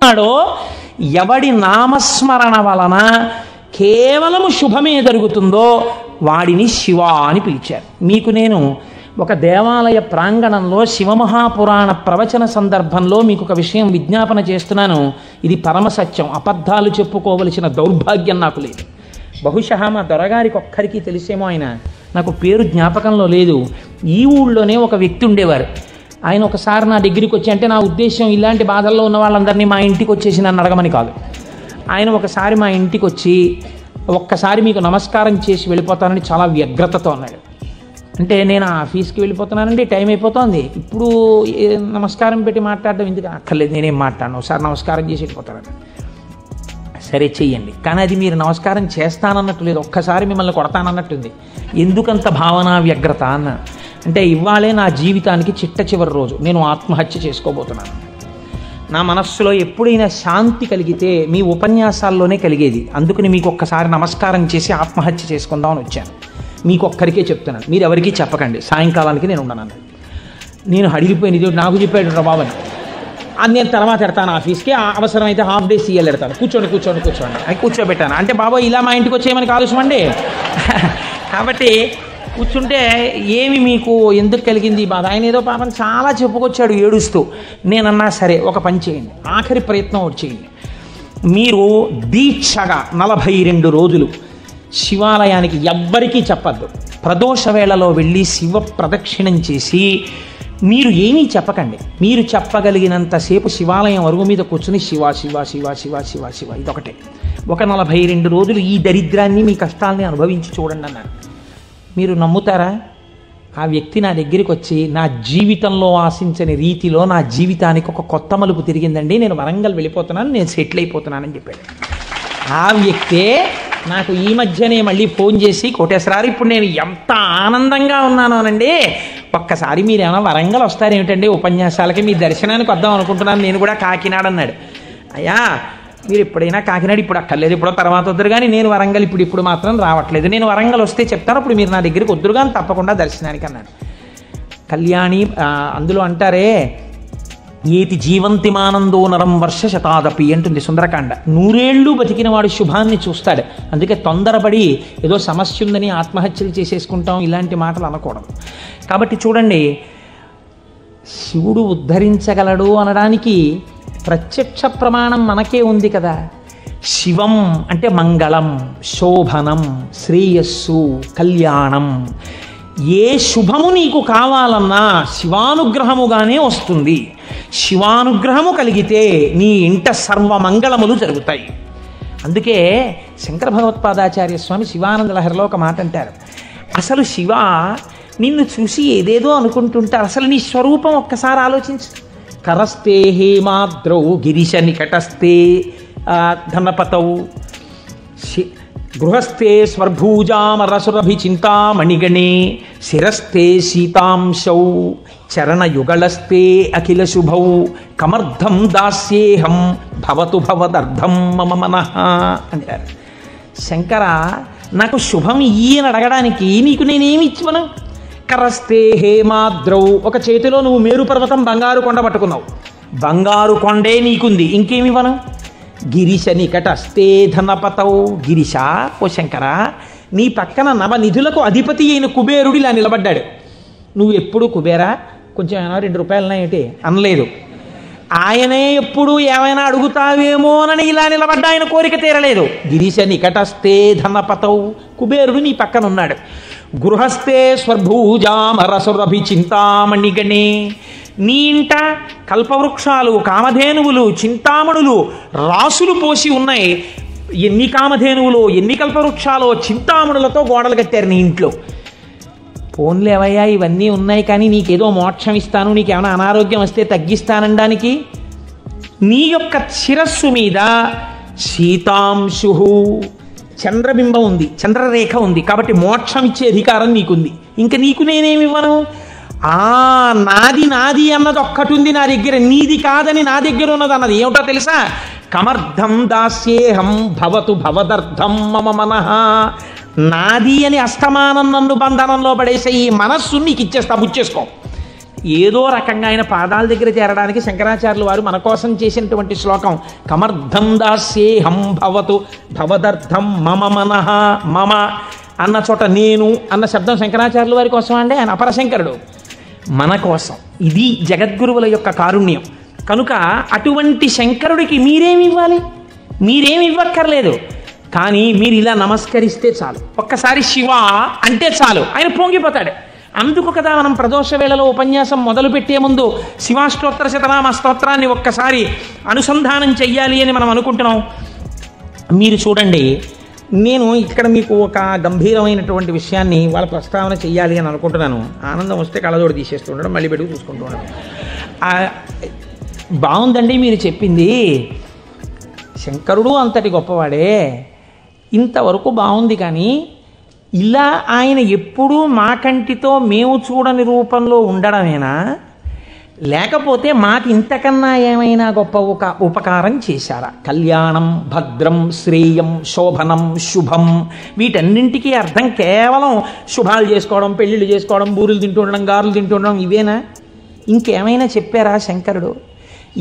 ఉన్నాడో, ఎవడి నామస్మరణ వలన కేవలము శుభమే జరుగుతుందో వాడిని శివ అని పిలిచారు. మీకు నేను ఒక దేవాలయ ప్రాంగణంలో శివమహాపురాణ ప్రవచన సందర్భంలో మీకు ఒక విషయం విజ్ఞాపన చేస్తున్నాను. ఇది పరమసత్యం, అబద్ధాలు చెప్పుకోవలసిన దౌర్భాగ్యం నాకు లేదు. బహుశా మా దొరగారికి ఒక్కరికి తెలిసేమో, ఆయన నాకు పేరు జ్ఞాపకంలో లేదు. ఈ ఊళ్ళోనే ఒక వ్యక్తి ఉండేవారు. ఆయన ఒకసారి నా దగ్గరికి వచ్చి, అంటే నా ఉద్దేశం ఇలాంటి బాధల్లో ఉన్న వాళ్ళందరినీ మా ఇంటికి వచ్చేసి నన్ను అడగమని కాదు. ఆయన ఒకసారి మా ఇంటికి వచ్చి, ఒక్కసారి మీకు నమస్కారం చేసి వెళ్ళిపోతానని చాలా వ్యగ్రతతో అన్నాడు. అంటే నేను ఆఫీస్కి వెళ్ళిపోతున్నానండి, టైం అయిపోతుంది, ఇప్పుడు నమస్కారం పెట్టి మాట్లాడడం ఎందుకు? అక్కర్లేదు, నేనేం మాట్లాడను, ఒకసారి నమస్కారం చేసి వెళ్ళిపోతానని. సరే చెయ్యండి, కానీ అది మీరు నమస్కారం చేస్తానన్నట్టు లేదు, ఒక్కసారి మిమ్మల్ని కొడతానన్నట్టుంది. ఎందుకంత భావన వ్యగ్రత అన్న అంటే, ఇవాళే నా జీవితానికి చిట్ట చివరి రోజు, నేను ఆత్మహత్య చేసుకోబోతున్నాను. నా మనస్సులో ఎప్పుడైనా శాంతి కలిగితే మీ ఉపన్యాసాల్లోనే కలిగేది. అందుకని మీకు ఒక్కసారి నమస్కారం చేసి ఆత్మహత్య చేసుకుందామని వచ్చాను. మీకు ఒక్కరికే చెప్తున్నాను, మీరు ఎవరికీ చెప్పకండి, సాయంకాలానికి నేను ఉండను. నేను అడిగిపోయినది నాకు చెప్పాడు బాబని, అది నేను తర్వాత ఎడతాను ఆఫీస్కి, అవసరమైతే హాఫ్ డే సీఎల్ ఎడతాను, కూర్చోండి అని కూర్చోబెట్టాను. అంటే బాబా ఇలా మా ఇంటికి వచ్చేయమని ఆలోచమండి. కాబట్టి కూర్చుంటే ఏమి మీకు ఎందుకు కలిగింది ఈ బాధ? ఆయన ఏదో పాపం చాలా చెప్పుకొచ్చాడు ఏడుస్తూ. నేనన్నా సరే ఒక పని చేయండి, ఆఖరి ప్రయత్నం ఒకటి చేయండి. మీరు దీక్షగా 42 రోజులు శివాలయానికి ఎవ్వరికీ చెప్పద్దు. ప్రదోష వేళలో వెళ్ళి శివ ప్రదక్షిణం చేసి మీరు ఏమీ చెప్పకండి. మీరు చెప్పగలిగినంతసేపు శివాలయం అరుగు మీద కూర్చుని శివ శివ శివ శివ శివ శివ ఇదొకటే. ఒక 42 రోజులు ఈ దరిద్రాన్ని, మీ కష్టాలని అనుభవించి చూడండి అన్నాను. మీరు నమ్ముతారా? ఆ వ్యక్తి నా దగ్గరికి వచ్చి, నా జీవితంలో ఆశించని రీతిలో నా జీవితానికి ఒక కొత్త మలుపు తిరిగిందండి, నేను వరంగల్ వెళ్ళిపోతున్నాను, నేను సెటిల్ అయిపోతున్నానని చెప్పాడు. ఆ వ్యక్తే నాకు ఈ మధ్యనే మళ్ళీ ఫోన్ చేసి, కోటేశ్వరారు ఇప్పుడు నేను ఎంత ఆనందంగా ఉన్నానోనండి, ఒక్కసారి మీరు ఏమైనా వరంగల్ వస్తారేమిటండి ఉపన్యాసాలకి, మీ దర్శనానికి వద్దాం అనుకుంటున్నాను, నేను కూడా కాకినాడ అన్నాడు. అయ్యా మీరు ఎప్పుడైనా కాకినాడ ఇప్పుడు అక్కర్లేదు, ఇప్పుడు తర్వాత వద్దురు, కానీ నేను వరంగల్ ఇప్పుడు మాత్రం రావట్లేదు, నేను వరంగల్ వస్తే చెప్తాను, అప్పుడు మీరు నా దగ్గరికి వద్దురు కానీ తప్పకుండా దర్శనానికి అన్నాడు. కళ్యాణి అందులో అంటారే, ఏతి జీవంతిమానందో నరం వర్ష శతాదపి అంటుంది సుందరకాండ. 100 ఏళ్ళు బతికిన వాడు శుభాన్ని చూస్తాడు. అందుకే తొందరపడి ఏదో సమస్య ఉందని ఆత్మహత్యలు చేసేసుకుంటాం, ఇలాంటి మాటలు అనకూడదు. కాబట్టి చూడండి, శివుడు ఉద్ధరించగలడు అనడానికి ప్రత్యక్ష ప్రమాణం మనకే ఉంది కదా. శివం అంటే మంగళం, శోభనం, శ్రేయస్సు, కళ్యాణం. ఏ శుభము నీకు కావాలన్నా శివానుగ్రహముగానే వస్తుంది. శివానుగ్రహము కలిగితే నీ ఇంట సర్వమంగళములు జరుగుతాయి. అందుకే శంకర భగవత్పాదాచార్య స్వామి శివానంద లహరిలో ఒక మాట అంటారు, అసలు శివ నిన్ను చూసి ఏదేదో అనుకుంటుంటారు, అసలు నీ స్వరూపం ఒక్కసారి ఆలోచించు. కరస్తే హేమాద్రౌ గిరిశ నికటస్తే ధనపతౌ గృహస్థే స్వర్భూజామరసురభిచింతామణిగణే శిరస్థే సీతాంశౌ చరణయుగళస్తే అఖిల శుభౌ కమర్థం దాస్యేహం భవతు భవదర్థం మమ మనః అంటారు. శంకర, నాకు శుభం ఇయ్యని అడగడానికి నీకు నేనేమి ఇచ్చివను? కరస్తే హేమాద్రౌ, ఒక చేతిలో నువ్వు మేరు పర్వతం బంగారు కొండ పట్టుకున్నావు, బంగారు కొండే నీకుంది, ఇంకేమివ్వను? గిరిశ నికటస్తే ధనపతౌ, గిరిశ ఓ శంకర, నీ పక్కన నవనిధులకు అధిపతి అయిన కుబేరుడు ఇలా నిలబడ్డాడు. నువ్వు ఎప్పుడు కుబేరా కొంచెం ఏమైనా 2 రూపాయలన్నా ఏంటి అనలేదు. ఆయనే ఎప్పుడు ఏమైనా అడుగుతావేమోనని ఇలా నిలబడ్డా, ఆయన కోరిక తీరలేదు. గిరిశ నికటస్తే ధనపతౌ, కుబేరుడు నీ పక్కన ఉన్నాడు. గృహస్థే స్వర్భూజామరసురభి చింతామణిగణే, నీ ఇంట కల్పవృక్షాలు, కామధేనువులు, చింతామణులు రాసులు పోసి ఉన్నాయి. ఎన్ని కామధేనువులు, ఎన్ని కల్పవృక్షాలు, చింతామణులతో గోడలు కట్టారు నీ ఇంట్లో. పోన్లేవయ్యా ఇవన్నీ ఉన్నాయి, కానీ నీకేదో మోక్షం ఇస్తాను, నీకేమైనా అనారోగ్యం వస్తే తగ్గిస్తానడానికి నీ యొక్క శిరస్సు మీద సీతాంశు చంద్రబింబం ఉంది, చంద్రరేఖ ఉంది, కాబట్టి మోక్షం ఇచ్చే అధికారం నీకుంది. ఇంకా నీకు నేనేమివ్వను? నాది నాది అన్నది ఒక్కటి ఉంది నా దగ్గర, నీది కాదని నా దగ్గర ఉన్నది అన్నది ఏమిటో తెలుసా? కమర్థం దాస్యేహం భవతు భవదర్థం మమ మనః. నాది అని అస్తమానం నన్ను బంధనంలో పడేసే ఈ మనస్సు నీకు ఇచ్చేస్తా, బుచ్చేసుకో. ఏదో రకంగా ఆయన పాదాల దగ్గర చేరడానికి శంకరాచార్యులు వారు మన కోసం చేసినటువంటి శ్లోకం కమర్థం దాస్యేహం భవతు భవదర్థం మమ మనః మమ అన్న చోట నేను అన్న శబ్దం శంకరాచార్యుల వారి కోసం అంటే ఆయన అపరశంకరుడు, మన కోసం. ఇది జగద్గురువుల యొక్క కారుణ్యం. కనుక అటువంటి శంకరుడికి మీరేమి ఇవ్వాలి? మీరేమి ఇవ్వక్కర్లేదు. కానీ మీరు ఇలా నమస్కరిస్తే చాలు, ఒక్కసారి శివ అంటే చాలు, ఆయన పొంగిపోతాడు. అందుకు కదా మనం ప్రదోష వేళలో ఉపన్యాసం మొదలుపెట్టే ముందు శివాష్టోత్తర శతనామ స్తోత్రాన్ని ఒక్కసారి అనుసంధానం చెయ్యాలి అని మనం అనుకుంటున్నాం. మీరు చూడండి, నేను ఇక్కడ మీకు ఒక గంభీరమైనటువంటి విషయాన్ని వాళ్ళ ప్రస్తావన చెయ్యాలి అని అనుకుంటున్నాను. ఆనందం వస్తే కళ్ళజోడు తీసేస్తూ ఉండడం, మళ్ళీ పెట్టుకు చూసుకుంటూ ఉండడం. బాగుందండి మీరు చెప్పింది, శంకరుడు అంతటి గొప్పవాడే, ఇంతవరకు బాగుంది. కానీ ఇలా ఆయన ఎప్పుడూ మా కంటితో మేము చూడని రూపంలో ఉండడమేనా, లేకపోతే మాకు ఇంతకన్నా ఏమైనా గొప్ప ఉపకారం చేశారా? కళ్యాణం, భద్రం, శ్రేయం, శోభనం, శుభం, వీటన్నింటికీ అర్థం కేవలం శుభాలు చేసుకోవడం, పెళ్ళిళ్ళు చేసుకోవడం, బూరులు తింటూ ఉండడం, గారులు తింటూ ఉండడం, ఇవేనా? ఇంకేమైనా చెప్పారా శంకరుడు?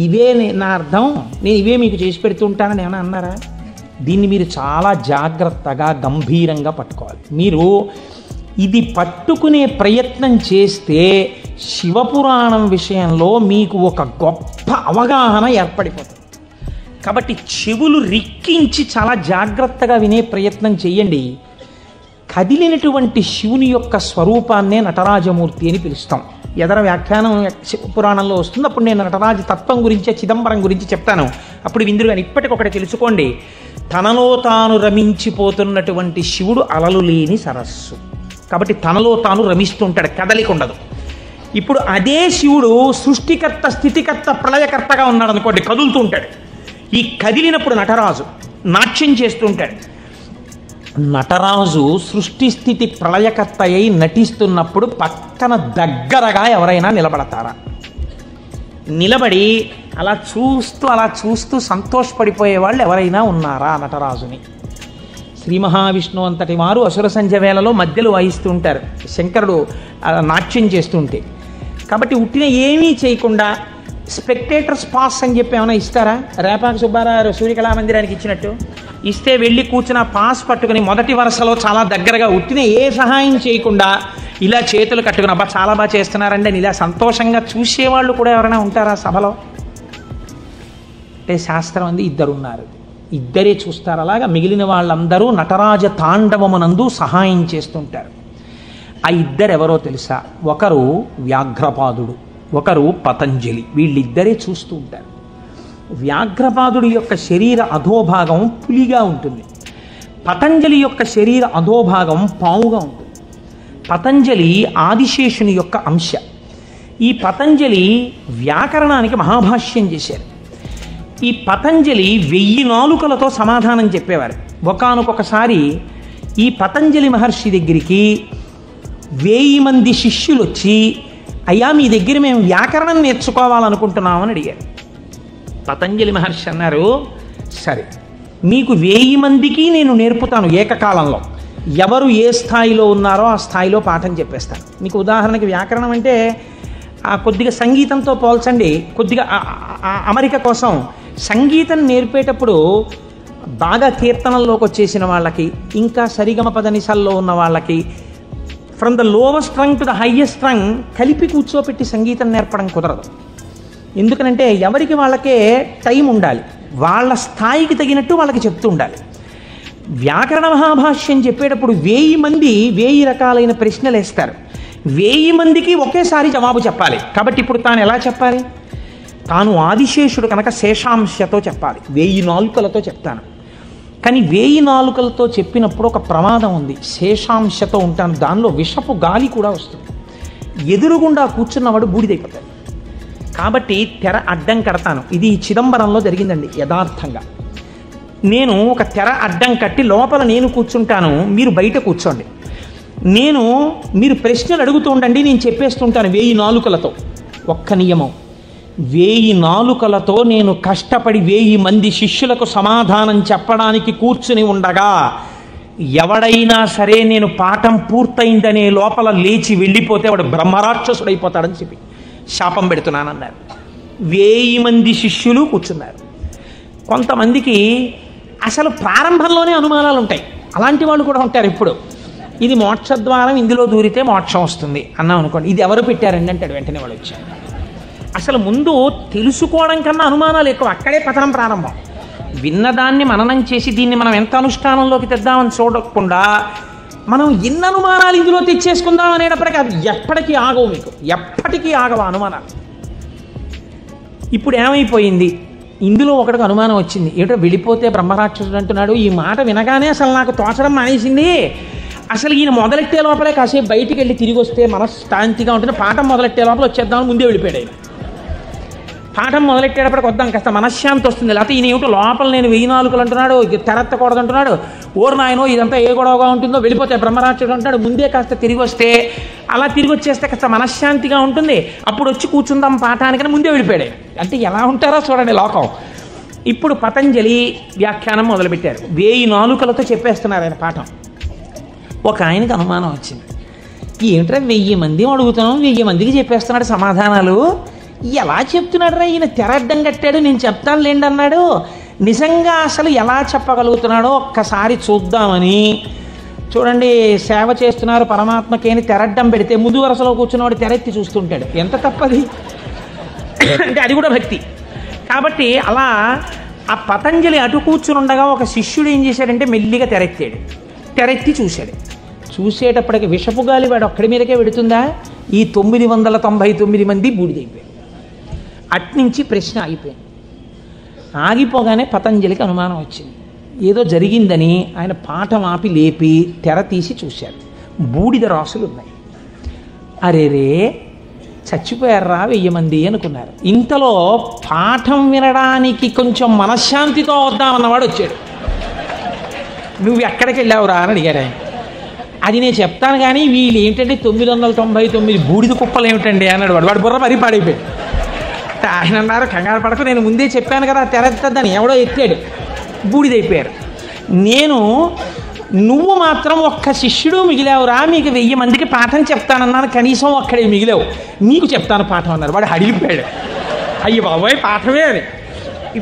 ఇవే నా అర్థం, నేను ఇవే మీకు చేసి పెడుతూ ఉంటానని ఏమైనా అన్నారా? దీన్ని మీరు చాలా జాగ్రత్తగా గంభీరంగా పట్టుకోవాలి. మీరు ఇది పట్టుకునే ప్రయత్నం చేస్తే శివపురాణం విషయంలో మీకు ఒక గొప్ప అవగాహన ఏర్పడిపోతుంది. కాబట్టి చెవులు రిక్కించి చాలా జాగ్రత్తగా వినే ప్రయత్నం చేయండి. కదిలినటువంటి శివుని యొక్క స్వరూపాన్నే నటరాజమూర్తి అని పిలుస్తాం. ఎదర వ్యాఖ్యానం పురాణంలో వస్తుంది, అప్పుడు నేను నటరాజ తత్వం గురించి, చిదంబరం గురించి చెప్తాను, అప్పుడు విందురు. కానీ ఇప్పటికొకటి తెలుసుకోండి, తనలో తాను రమించిపోతున్నటువంటి శివుడు అలలు లేని సరస్సు. కాబట్టి తనలో తాను రమిస్తుంటాడు, కదలిక ఉండదు. ఇప్పుడు అదే శివుడు సృష్టికర్త, స్థితికర్త, ప్రళయకర్తగా ఉన్నాడు అనుకోండి, కదులుతూ ఉంటాడు. ఈ కదిలినప్పుడు నటరాజు నాట్యం చేస్తుంటాడు. నటరాజు సృష్టి స్థితి ప్రళయకర్త అయి నటిస్తున్నప్పుడు పక్కన దగ్గరగా ఎవరైనా నిలబడతారా? నిలబడి అలా చూస్తూ సంతోషపడిపోయే వాళ్ళు ఎవరైనా ఉన్నారా నటరాజుని? శ్రీ మహావిష్ణువు అంతటి వారు అసుర సంధ్య వేళలో మధ్యలో వాయిస్తూ ఉంటారు, శంకరుడు నాట్యం చేస్తుంటే. కాబట్టి ఉట్టిన ఏమీ చేయకుండా స్పెక్టేటర్స్ పాస్ అని చెప్పి ఏమైనా ఇస్తారా? రేపాక సుబ్బారావు సూర్యకళామందిరానికి ఇచ్చినట్టు ఇస్తే వెళ్ళి కూర్చున్న పాస్ పట్టుకుని మొదటి వరుసలో చాలా దగ్గరగా ఉట్టిన ఏ సహాయం చేయకుండా ఇలా చేతులు కట్టుకుని అబ్బా చాలా బాగా చేస్తున్నారండి అని ఇలా సంతోషంగా చూసేవాళ్ళు కూడా ఎవరైనా ఉంటారా సభలో? అంటే శాస్త్రం అంది ఇద్దరున్నారు, ఇద్దరే చూస్తారు. అలాగా మిగిలిన వాళ్ళందరూ నటరాజ తాండవమునందు సహాయం చేస్తుంటారు. ఆ ఇద్దరెవరో తెలుసా? ఒకరు వ్యాఘ్రపాదుడు, ఒకరు పతంజలి. వీళ్ళిద్దరే చూస్తూ ఉంటారు. వ్యాఘ్రపాదుడి యొక్క శరీర అధోభాగం పులిగా ఉంటుంది, పతంజలి యొక్క శరీర అధోభాగం పావుగా ఉంటుంది. పతంజలి ఆదిశేషుని యొక్క అంశ. ఈ పతంజలి వ్యాకరణానికి మహాభాష్యం చేశారు. ఈ పతంజలి 1000 నాలుకలతో సమాధానం చెప్పేవారు. ఒకానొకసారి ఈ పతంజలి మహర్షి దగ్గరికి 1000 మంది శిష్యులు వచ్చి, అయ్యా మీ దగ్గర మేము వ్యాకరణం నేర్చుకోవాలనుకుంటున్నామని అడిగారు. పతంజలి మహర్షి అన్నారు, సరే మీకు 1000 మందికి నేను నేర్పుతాను ఏకకాలంలో. ఎవరు ఏ స్థాయిలో ఉన్నారో ఆ స్థాయిలో పాఠం చెప్పేస్తాను. మీకు ఉదాహరణకి వ్యాకరణం అంటే కొద్దిగా సంగీతంతో పోల్చండి. కొద్దిగా అమరిక కోసం సంగీతం నేర్పేటప్పుడు బాగా కీర్తనల్లోకి వచ్చేసిన వాళ్ళకి, ఇంకా సరిగమ పదనిసల్లో ఉన్న వాళ్ళకి, from the lowest string to the highest string కలిపి కూర్చోపెట్టి సంగీతం నేర్పడం కుదరదు. ఎందుకనంటే ఎవరికి వాళ్ళకే టైం ఉండాలి, వాళ్ళ స్థాయికి తగినట్టు వాళ్ళకి చెప్తూ ఉండాలి. వ్యాకరణ మహాభాష్యం చెప్పేటప్పుడు 1000 మంది 1000 రకాలైన ప్రశ్నలు వేస్తారు. 1000 మందికి ఒకేసారి జవాబు చెప్పాలి. కాబట్టి ఇప్పుడు తాను ఎలా చెప్పాలి? తాను ఆదిశేషుడు కనుక శేషాంశతో చెప్పాలి, 1000 నాలుకలతో చెప్తాను. కానీ 1000 నాలుకలతో చెప్పినప్పుడు ఒక ప్రమాదం ఉంది. శేషాంశతో ఉంటాను, దానిలో విషపు గాలి కూడా వస్తుంది, ఎదురుగుండా కూర్చున్నవాడు బూడిదైపోతాడు. కాబట్టి తెర అడ్డం కడతాను. ఇది చిదంబరంలో జరిగిందండి యథార్థంగా. నేను ఒక తెర అడ్డం కట్టి లోపల నేను కూర్చుంటాను, మీరు బయట కూర్చోండి. మీరు ప్రశ్నలు అడుగుతూ ఉండండి, నేను చెప్పేస్తుంటాను 1000 నాలుకలతో. ఒక్క నియమం, 1000 నాలుకలతో నేను కష్టపడి 1000 మంది శిష్యులకు సమాధానం చెప్పడానికి కూర్చుని ఉండగా ఎవడైనా సరే నేను పాఠం పూర్తయిందనే లోపల లేచి వెళ్ళిపోతే వాడు బ్రహ్మరాక్షసుడైపోతాడని చెప్పి శాపం పెడుతున్నానన్నారు. 1000 మంది శిష్యులు కూర్చున్నారు. కొంతమందికి అసలు ప్రారంభంలోనే అనుమానాలు ఉంటాయి. అలాంటి వాళ్ళు కూడా ఉంటారు. ఇప్పుడు ఇది మోక్షద్వారం, ఇందులో దూరితే మోక్షం వస్తుంది అన్నాం అనుకోండి, ఇది ఎవరు పెట్టారండి అంటాడు. వెంటనే వాళ్ళు వచ్చారు. అసలు ముందు తెలుసుకోవడం కన్నా అనుమానాలు ఎక్కువ. అక్కడే పతనం ప్రారంభం. విన్నదాన్ని మననం చేసి దీన్ని మనం ఎంత అనుష్ఠానంలోకి తెద్దామని చూడకుండా మనం ఎన్ని అనుమానాలు ఇందులో తెచ్చేసుకుందాం అనేటప్పటికీ అది ఎప్పటికీ ఆగవు. మీకు ఎప్పటికీ ఆగవు అనుమానాలు. ఇప్పుడు ఏమైపోయింది, ఇందులో ఒకటికి అనుమానం వచ్చింది. ఏమిటో వెళ్ళిపోతే బ్రహ్మరాక్షసుడు అంటున్నాడు. ఈ మాట వినగానే అసలు నాకు తోచడం మానేసింది. అసలు ఈయన మొదలెట్టే లోపలే కాసేపు బయటికి వెళ్ళి తిరిగి వస్తే మనశ్శాంతిగా ఉంటుంది. పాఠం మొదలెట్టే లోపల వచ్చేద్దామని ముందే వెళ్ళిపోయాడు ఆయన. పాఠం మొదలెట్టేటప్పటికి వద్దాం కాస్త మనశ్శాంతి వస్తుంది. లేకపోతే ఈయన ఏమిటో లోపల నేను 1000 నాలుకలు అంటున్నాడు, తెరత్తకూడదు అంటున్నాడు. ఓరు నాయనో ఇదంతా ఏ గొడవగా ఉంటుందో, వెళ్ళిపోతే బ్రహ్మరాక్షసుడు అంటున్నాడు. ముందే కాస్త తిరిగి వస్తే, అలా తిరిగి వచ్చేస్తే కాస్త మనశ్శాంతిగా ఉంటుంది. అప్పుడు వచ్చి కూర్చుందాం పాఠానికని ముందే వెళ్ళిపోయాడు. అంటే ఎలా ఉంటారో చూడండి లోకం. ఇప్పుడు పతంజలి వ్యాఖ్యానం మొదలుపెట్టారు. 1000 నాలుకలతో చెప్పేస్తున్నారు ఆయన పాఠం. ఒక ఆయనకి అనుమానం వచ్చింది. ఏమిట్రా 1000 మంది అడుగుతున్నాం, 1000 మందికి చెప్పేస్తున్నాడు సమాధానాలు, ఎలా చెప్తున్నాడు రా ఈయన? తెర అడ్డం కట్టాడు, నేను చెప్తాను లేండి అన్నాడు. నిజంగా అసలు ఎలా చెప్పగలుగుతున్నాడో ఒక్కసారి చూద్దామని. చూడండి, సేవ చేస్తున్నారు పరమాత్మకి అని తెరడ్డం పెడితే ముందు వరుసలో కూర్చున్నవాడు తెరెత్తి చూస్తుంటాడు. ఎంత తప్పది అంటే అది కూడా భక్తి. కాబట్టి అలా ఆ పతంజలి అటు కూర్చుని ఉండగా ఒక శిష్యుడు ఏం చేశాడంటే మెల్లిగా తెరెత్తాడు. తెరెత్తి చూశాడు. చూసేటప్పటికి విషపు గాలి వాడు ఒక్కడి మీదకే పెడుతుందా? ఈ 999 మంది బూడిదైపోయారు. అట్నుంచి ప్రశ్న ఆగిపోయింది. ఆగిపోగానే పతంజలికి అనుమానం వచ్చింది. ఏదో జరిగిందని ఆయన పాఠం ఆపి లేపి తెర తీసి చూశారు. బూడిద రాసులు ఉన్నాయి. అరేరే చచ్చిపోయారా 1000 మంది అనుకున్నారు. ఇంతలో పాఠం వినడానికి కొంచెం మనశ్శాంతితో వద్దామన్నవాడు వచ్చాడు. నువ్వు ఎక్కడికి వెళ్ళావురా అని అడిగాడు ఆయన. అది నేను చెప్తాను కానీ వీళ్ళు ఏంటంటే 999 బూడిద కుప్పలు ఏమిటండి అన్నాడు. వాడు బుర్ర మరీ పాడైపోయాడు. ఆయన అన్నారు, కంగారు పడకు, నేను ముందే చెప్పాను కదా తెరద్దని. ఎవడో ఎత్తాడు, బూడిదైపోయారు. నువ్వు మాత్రం ఒక్క శిష్యుడు మిగిలావురా, మీకు 1000 మందికి పాఠం చెప్తానన్నాను, కనీసం ఒక్కడే మిగిలావు, నీకు చెప్తాను పాఠం అన్నారు. వాడు హడిలిపోయాడు. అయ్యి బాబోయ్ పాఠమే అని.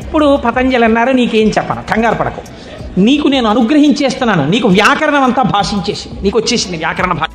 ఇప్పుడు పతంజలి అన్నారు, నీకేం చెప్పను, కంగారు పడకు, నీకు నేను అనుగ్రహించేస్తున్నాను, నీకు వ్యాకరణం అంతా భాషించేసింది, నీకు వచ్చేసింది వ్యాకరణ భాష.